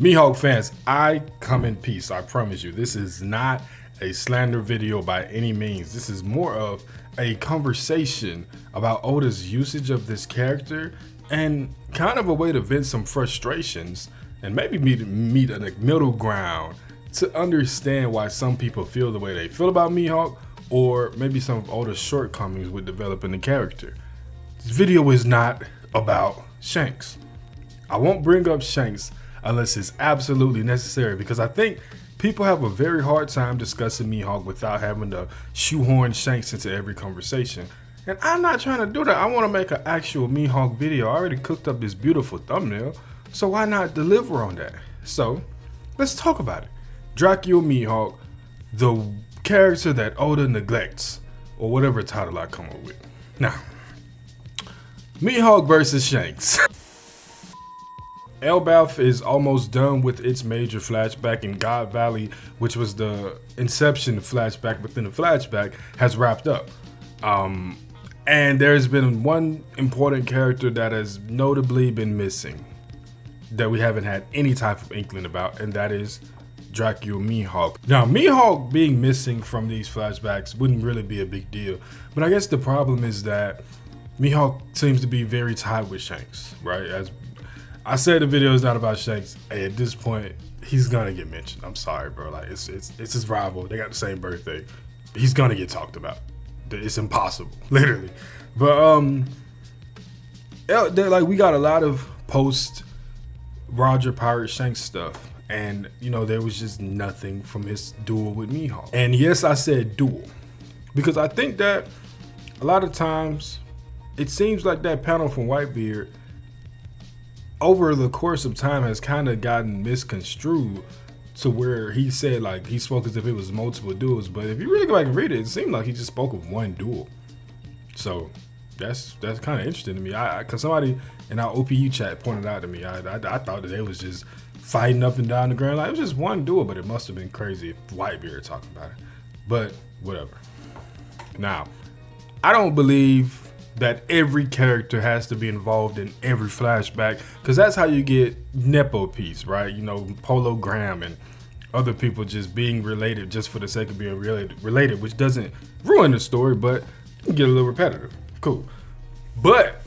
Mihawk fans, I come in peace, I promise you. This is not a slander video by any means. This is more of a conversation about Oda's usage of this character and kind of a way to vent some frustrations and maybe meet a middle ground to understand why some people feel the way they feel about Mihawk, or maybe some of Oda's shortcomings with developing the character. This video is not about Shanks. I won't bring up Shanks unless it's absolutely necessary, because I think people have a very hard time discussing Mihawk without having to shoehorn Shanks into every conversation. And I'm not trying to do that. I want to make an actual Mihawk video. I already cooked up this beautiful thumbnail, so why not deliver on that? So let's talk about it. Dracula Mihawk, the character that Oda neglects, or whatever title I come up with. Now, Mihawk versus Shanks. Elbaf is almost done with its major flashback, in God Valley, which was the Inception flashback within the flashback, has wrapped up. And there's been one important character that has notably been missing, that we haven't had any type of inkling about, and that is Dracula Mihawk. Now, Mihawk being missing from these flashbacks wouldn't really be a big deal, but I guess the problem is that Mihawk seems to be very tied with Shanks, right? As I said, the video is not about Shanks. Hey, at this point, he's gonna get mentioned. I'm sorry, bro. Like it's his rival. They got the same birthday. He's gonna get talked about. It's impossible, literally. But like we got a lot of post Roger Pirate Shanks stuff, and you know there was just nothing from his duel with Mihawk. And yes, I said duel because I think that a lot of times it seems like that panel from Whitebeard over the course of time has kind of gotten misconstrued to where he said like he spoke as if it was multiple duels, but if you really go back and read it, it seemed like he just spoke of one duel. So that's kind of interesting to me. Cause somebody in our OPU chat pointed out to me, I thought that they was just fighting up and down the ground, like it was just one duel, but it must have been crazy if Whitebeard talking about it. But whatever. Now, I don't believe that every character has to be involved in every flashback, because that's how you get nepo piece, right? You know, Polo Graham and other people just being related just for the sake of being related, which doesn't ruin the story, but get a little repetitive. Cool. But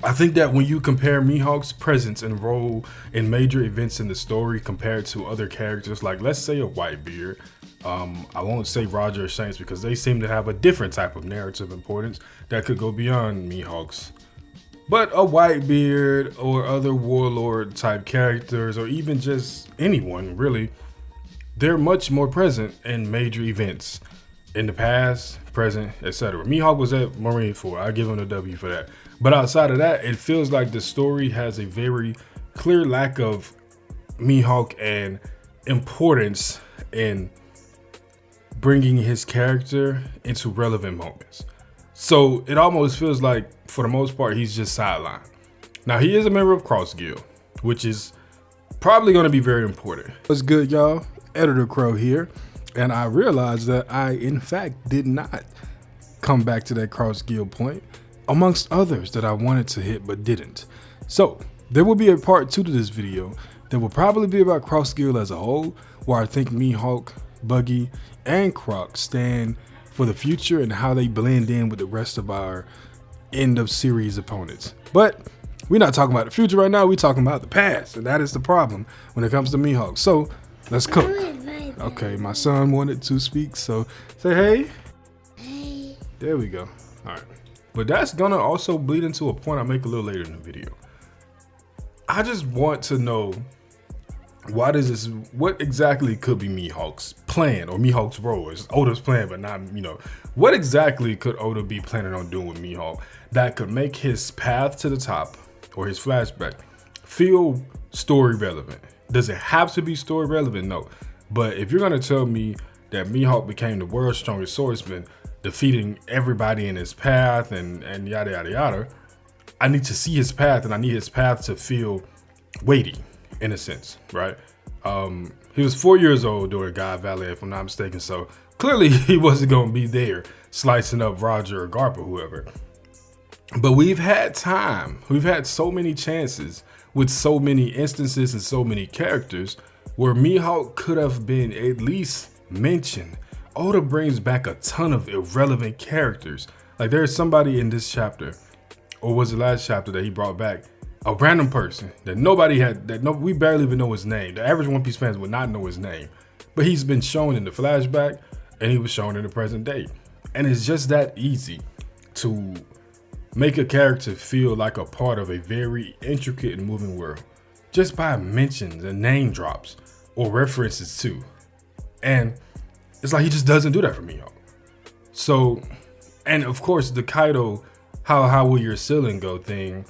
I think that when you compare Mihawk's presence and role in major events in the story compared to other characters, like let's say a Whitebeard, I won't say Roger or Shanks because they seem to have a different type of narrative importance that could go beyond Mihawk's. But a Whitebeard or other warlord type characters, or even just anyone really, they're much more present in major events in the past, present, etc. Mihawk was at Marine Corps. I give him a W for that. But outside of that, it feels like the story has a very clear lack of Mihawk and importance in bringing his character into relevant moments. So it almost feels like, for the most part, he's just sidelined. Now, he is a member of Cross Guild, which is probably going to be very important. What's good, y'all? Editor Crow here. And I realized that I, in fact, did not come back to that Cross Guild point, amongst others that I wanted to hit but didn't. So there will be a part 2 to this video that will probably be about Cross Guild as a whole, where I think Mihawk, Buggy, and Croc stand for the future and how they blend in with the rest of our end of series opponents. But we're not talking about the future right now, we're talking about the past, and that is the problem when it comes to Mihawk. So let's cook. Okay, my son wanted to speak, so say hey. Hey. There we go. All right. But that's gonna also bleed into a point I make a little later in the video. I just want to know, what exactly could be Mihawk's plan or Mihawk's role? Is Oda's plan, but not, what exactly could Oda be planning on doing with Mihawk that could make his path to the top or his flashback feel story relevant? Does it have to be story relevant? No. But if you're gonna tell me that Mihawk became the world's strongest swordsman, defeating everybody in his path and yada yada yada, I need to see his path, and I need his path to feel weighty in a sense, right? He was 4 years old during God Valley, if I'm not mistaken, so clearly he wasn't gonna be there slicing up Roger or Garp or whoever. But we've had time, we've had so many chances with so many instances and so many characters where Mihawk could have been at least mentioned. Oda brings back a ton of irrelevant characters. Like there's somebody in this chapter, or was the last chapter, that he brought back a random person that nobody had, we barely even know his name. The average One Piece fans would not know his name, but he's been shown in the flashback and he was shown in the present day. And it's just that easy to make a character feel like a part of a very intricate and moving world just by mentions and name drops or references to. And it's like he just doesn't do that for me. So, and of course the Kaido, how will your ceiling go thing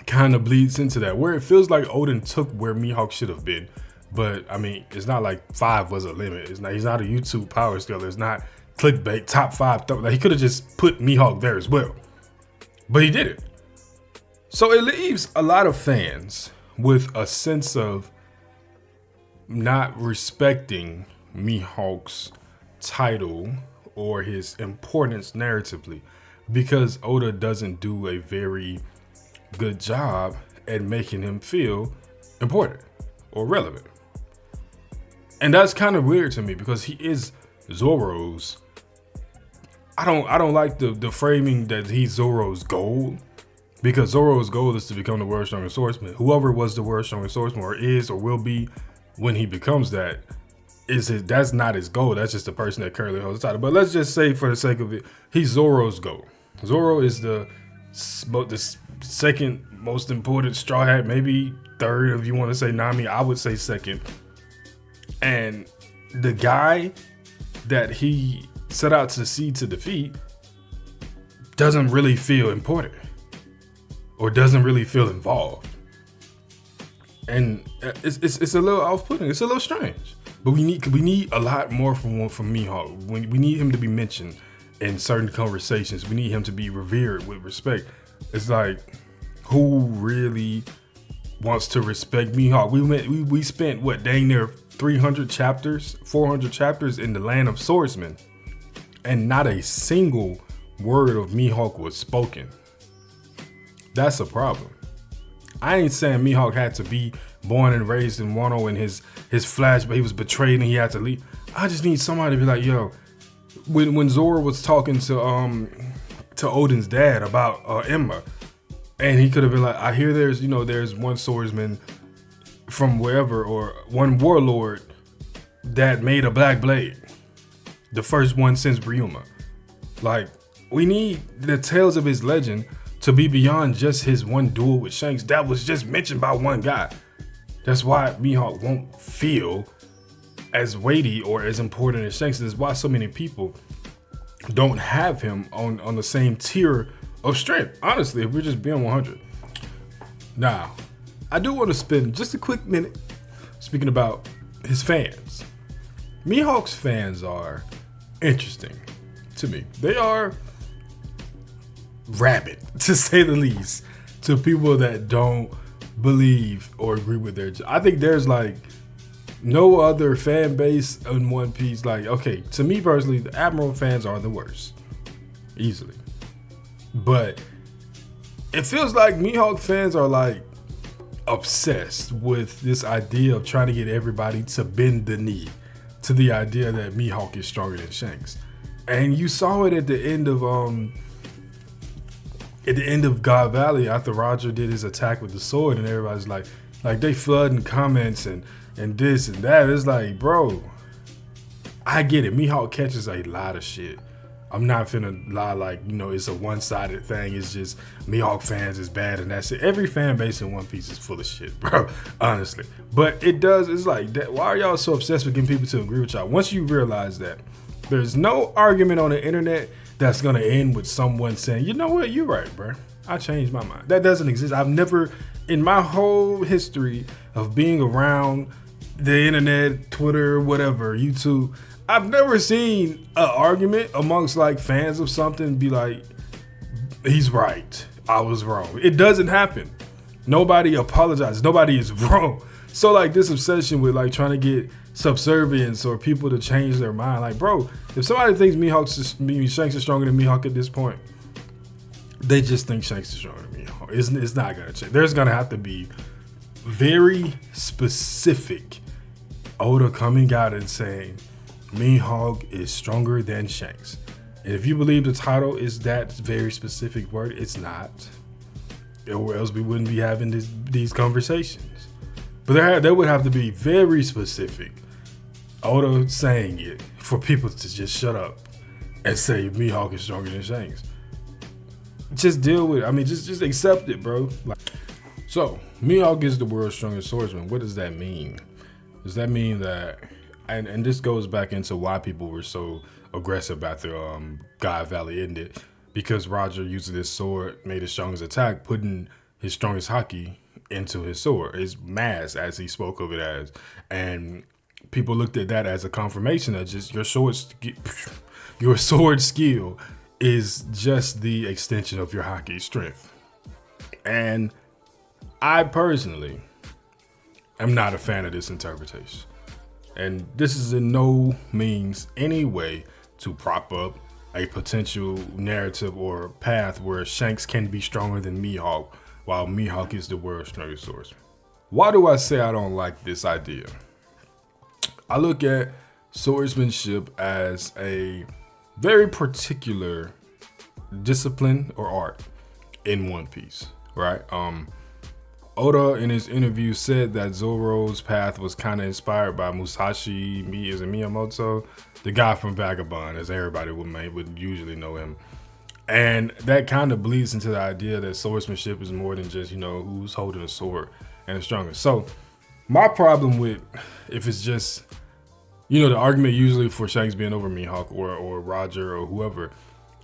kind of bleeds into that, where it feels like Oden took where Mihawk should have been. But I mean, it's not like 5 was a limit. It's not, he's not a YouTube power scaler. It's not clickbait, top 5. Like he could have just put Mihawk there as well, but he didn't. So it leaves a lot of fans with a sense of not respecting Mihawk's title or his importance narratively, because Oda doesn't do a very good job at making him feel important or relevant. And that's kind of weird to me, because he is Zoro's. I don't like the framing that he's Zoro's goal, because Zoro's goal is to become the world's strongest swordsman. Whoever was the world's strongest swordsman, or is or will be when he becomes that, that's not his goal. That's just the person that currently holds the title. But let's just say, for the sake of it, he's Zoro's goal. Zoro is the second most important Straw Hat, maybe third if you want to say Nami. I would say second. And the guy that he set out to sea to defeat doesn't really feel important or doesn't really feel involved. And it's a little off-putting. It's a little strange. But we need a lot more from Mihawk. We need him to be mentioned in certain conversations. We need him to be revered with respect. It's like, who really wants to respect Mihawk? We spent what, dang near 300 chapters, 400 chapters in the land of swordsmen, and not a single word of Mihawk was spoken. That's a problem. I ain't saying Mihawk had to be born and raised in Wano and his flashback, he was betrayed and he had to leave. I just need somebody to be like, yo, when Zoro was talking to Odin's dad about Emma, and he could have been like, I hear there's one swordsman from wherever, or one warlord that made a black blade, the first one since Ryuma. Like, we need the tales of his legend to be beyond just his one duel with Shanks that was just mentioned by one guy. That's why Mihawk won't feel as weighty or as important as Shanks. That's why so many people don't have him on the same tier of strength. Honestly, if we're just being 100. Now, I do want to spend just a quick minute speaking about his fans. Mihawk's fans are interesting to me. They are rabid, to say the least, to people that don't believe or agree with their. I think there's like no other fan base in One Piece. Like, okay, to me personally, the Admiral fans are the worst, easily. But it feels like Mihawk fans are like obsessed with this idea of trying to get everybody to bend the knee to the idea that Mihawk is stronger than Shanks. And you saw it at the end of God Valley, after Roger did his attack with the sword, and everybody's like they flooding comments and this and that. It's like, bro, I get it. Mihawk catches a lot of shit. I'm not finna lie like, it's a one-sided thing. It's just Mihawk fans is bad and that's it. Every fan base in One Piece is full of shit, bro, honestly. But it's like, that. Why are y'all so obsessed with getting people to agree with y'all? Once you realize that there's no argument on the internet that's gonna end with someone saying, you know what, you're right, bro, I changed my mind. That doesn't exist. I've never, in my whole history of being around the internet, Twitter, whatever, YouTube, I've never seen an argument amongst like fans of something be like, he's right, I was wrong. It doesn't happen. Nobody apologizes. Nobody is wrong. So like this obsession with like trying to get subservience or people to change their mind. Like, bro, if somebody thinks Shanks is stronger than Mihawk at this point, they just think Shanks is stronger than Mihawk. It's not gonna change. There's gonna have to be very specific. Oda coming out and saying Mihawk is stronger than Shanks. And if you believe the title is that very specific word, it's not. Or else we wouldn't be having these conversations. But there would have to be very specific Oda saying it for people to just shut up and say Mihawk is stronger than Shanks. Just deal with it. I mean, just accept it, bro. So, Mihawk is the world's strongest swordsman. What does that mean? Does that mean that, and this goes back into why people were so aggressive after God Valley ended, because Roger using his sword made his strongest attack, putting his strongest Haki into his sword, his mass, as he spoke of it as. And people looked at that as a confirmation that just your sword skill is just the extension of your Haki strength. And I personally am not a fan of this interpretation. And this is in no means any way to prop up a potential narrative or path where Shanks can be stronger than Mihawk, while Mihawk is the world's strongest swordsman. Why do I say I don't like this idea? I look at swordsmanship as a very particular discipline or art in One Piece, right? Oda in his interview said that Zoro's path was kind of inspired by Musashi Miyamoto, the guy from Vagabond, as everybody would usually know him. And that kind of bleeds into the idea that swordsmanship is more than just, who's holding a sword and the strongest. So my problem with, if it's just, the argument usually for Shanks being over Mihawk or Roger or whoever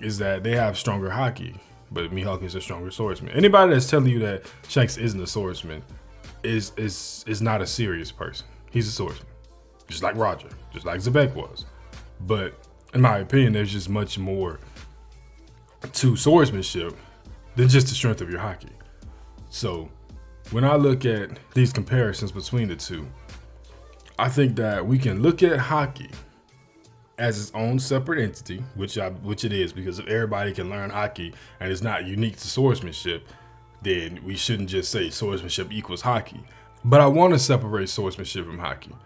is that they have stronger Haki, but Mihawk is a stronger swordsman. Anybody that's telling you that Shanks isn't a swordsman is not a serious person. He's a swordsman, just like Roger, just like Zebek was. But in my opinion, there's just much more to swordsmanship than just the strength of your Haki. So when I look at these comparisons between the two, I think that we can look at Haki as its own separate entity, which it is, because if everybody can learn Haki and it's not unique to swordsmanship, then we shouldn't just say swordsmanship equals Haki. But I want to separate swordsmanship from Haki.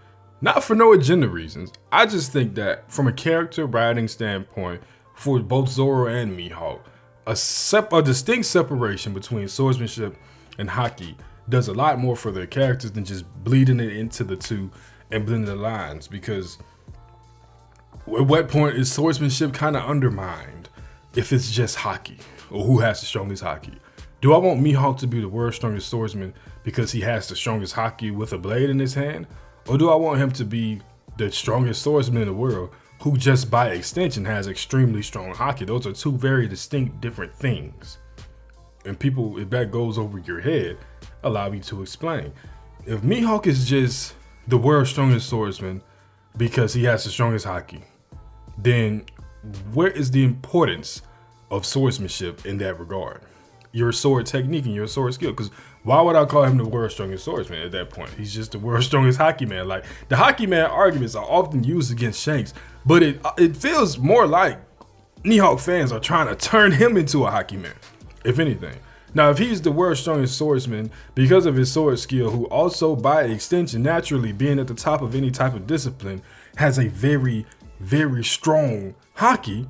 Not for no agenda reasons. I just think that from a character writing standpoint, for both Zoro and Mihawk, a distinct separation between swordsmanship and Haki does a lot more for their characters than just bleeding it into the two and blending the lines. Because at what point is swordsmanship kind of undermined if it's just Haki, or who has the strongest Haki? Do I want Mihawk to be the world's strongest swordsman because he has the strongest Haki with a blade in his hand? Or do I want him to be the strongest swordsman in the world who just by extension has extremely strong Haki? Those are two very distinct different things. And people, if that goes over your head, allow me to explain. If Mihawk is just the world's strongest swordsman because he has the strongest Haki, then where is the importance of swordsmanship in that regard? Your sword technique and your sword skill. Because why would I call him the world's strongest swordsman at that point? He's just the world's strongest Haki man. Like, the Haki man arguments are often used against Shanks, but it feels more like Mihawk fans are trying to turn him into a Haki man, if anything. Now, if he's the world's strongest swordsman because of his sword skill, who also by extension, naturally being at the top of any type of discipline, has a very, very strong Haki,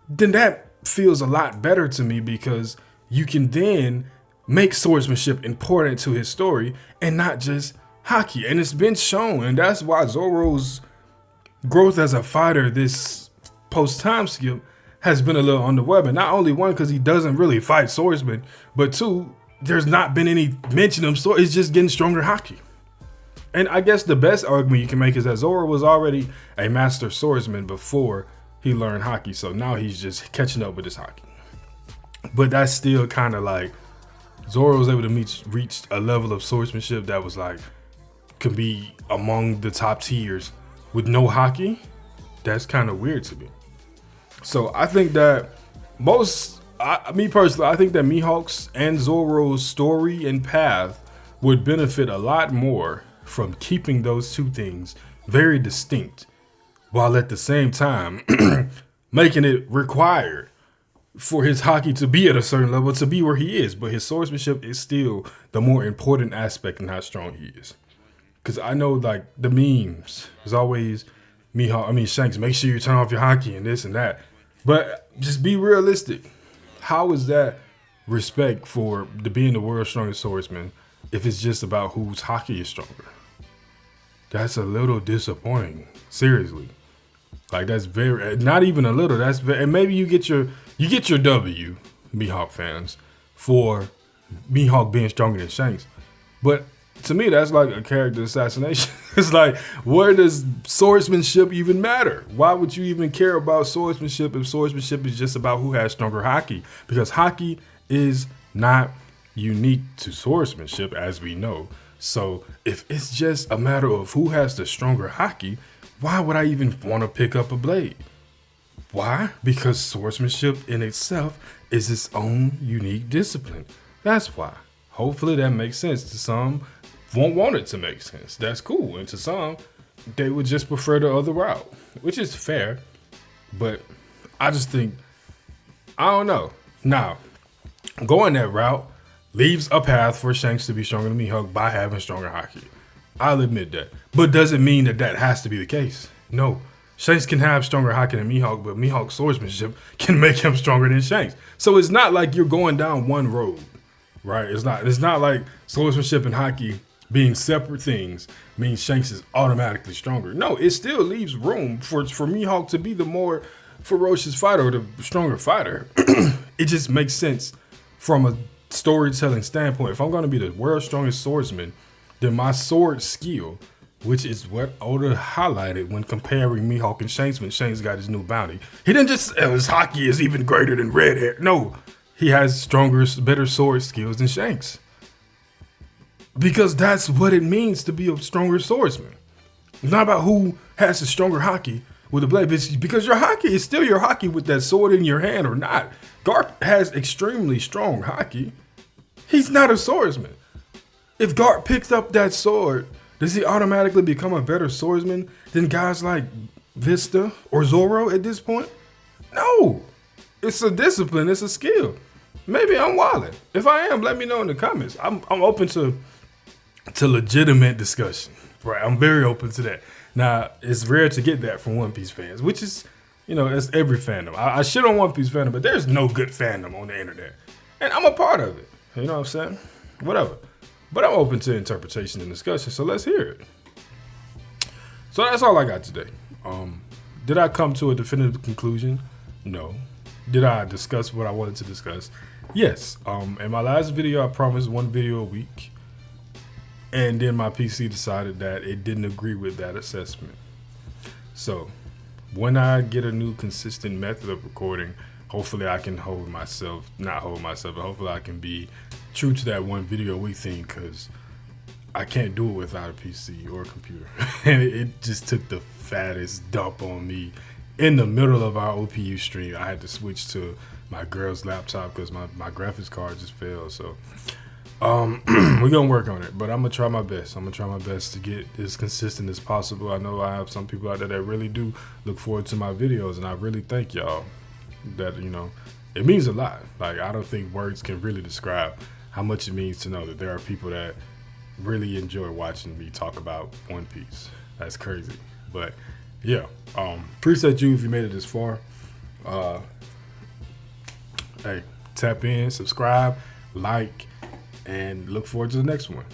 then that feels a lot better to me, because you can then make swordsmanship important to his story and not just Haki. And it's been shown, and that's why Zoro's growth as a fighter this post-time skip has been a little underwhelming. Not only one, because he doesn't really fight swordsmen, but two, there's not been any mention of sword. It's just getting stronger Haki. And I guess the best argument you can make is that Zoro was already a master swordsman before he learned Haki, so now he's just catching up with his Haki. But that's still kind of like, Zoro was able to reach a level of swordsmanship that was like, could be among the top tiers with no Haki. That's kind of weird to me. So I think that me personally, I think that Mihawk's and Zoro's story and path would benefit a lot more from keeping those two things very distinct, while at the same time making it required for his Haki to be at a certain level, to be where he is. But his swordsmanship is still the more important aspect in how strong he is. Because I know, like, the memes is always Shanks, make sure you turn off your Haki and this and that. But just be realistic. How is that respect for being the world's strongest swordsman if it's just about whose Haki is stronger? That's a little disappointing. Seriously. Like, that's very, not even a little. That's very, and maybe you get your W, Mihawk fans, for Mihawk being stronger than Shanks. But to me, that's like a character assassination. It's like, where does swordsmanship even matter? Why would you even care about swordsmanship if swordsmanship is just about who has stronger Haki? Because Haki is not unique to swordsmanship, as we know. So if it's just a matter of who has the stronger Haki, why would I even want to pick up a blade? Why? Because swordsmanship in itself is its own unique discipline. That's why. Hopefully that makes sense. To some, won't want it to make sense. That's cool. And to some, they would just prefer the other route, which is fair. But I just think, I don't know. Now, going that route leaves a path for Shanks to be stronger than Mihawk by having stronger Haki. I'll admit that. But does it mean that that has to be the case? No. Shanks can have stronger Haki than Mihawk, but Mihawk's swordsmanship can make him stronger than Shanks. So it's not like you're going down one road, right? It's not like swordsmanship and Haki being separate things means Shanks is automatically stronger. No, it still leaves room for Mihawk to be the more ferocious fighter or the stronger fighter. It just makes sense from a storytelling standpoint. If I'm going to be the world's strongest swordsman, then my sword skill, which is what Oda highlighted when comparing Mihawk and Shanks when Shanks got his new bounty. He didn't just, his Haki is even greater than red hair. No, he has stronger, better sword skills than Shanks. Because that's what it means to be a stronger swordsman. It's not about who has the stronger Haki with a blade, because your Haki is still your Haki with that sword in your hand or not. Garp has extremely strong Haki. He's not a swordsman. If Garp picks up that sword, does he automatically become a better swordsman than guys like Vista or Zoro at this point? No. It's a discipline. It's a skill. Maybe I'm wilding. If I am, let me know in the comments. I'm open to legitimate discussion. Right? I'm very open to that. Now, it's rare to get that from One Piece fans, which is, that's every fandom. I shit on One Piece fandom, but there's no good fandom on the internet. And I'm a part of it. You know what I'm saying? Whatever. But I'm open to interpretation and discussion, so let's hear it. So that's all I got today. Did I come to a definitive conclusion? No. Did I discuss what I wanted to discuss? Yes. In my last video, I promised one video a week. And then my PC decided that it didn't agree with that assessment. So when I get a new consistent method of recording, hopefully I can not hold myself, but hopefully I can be true to that one video a week thing, because I can't do it without a PC or a computer. And it just took the fattest dump on me in the middle of our OPU stream. I had to switch to my girl's laptop because my graphics card just failed. So we're gonna work on it, but I'm gonna try my best. I'm gonna try my best to get as consistent as possible. I know I have some people out there that really do look forward to my videos, and I really thank y'all. That it means a lot. Like, I don't think words can really describe how much it means to know that there are people that really enjoy watching me talk about One Piece. That's crazy. But yeah, appreciate you if you made it this far. Hey, tap in, subscribe, like, and look forward to the next one.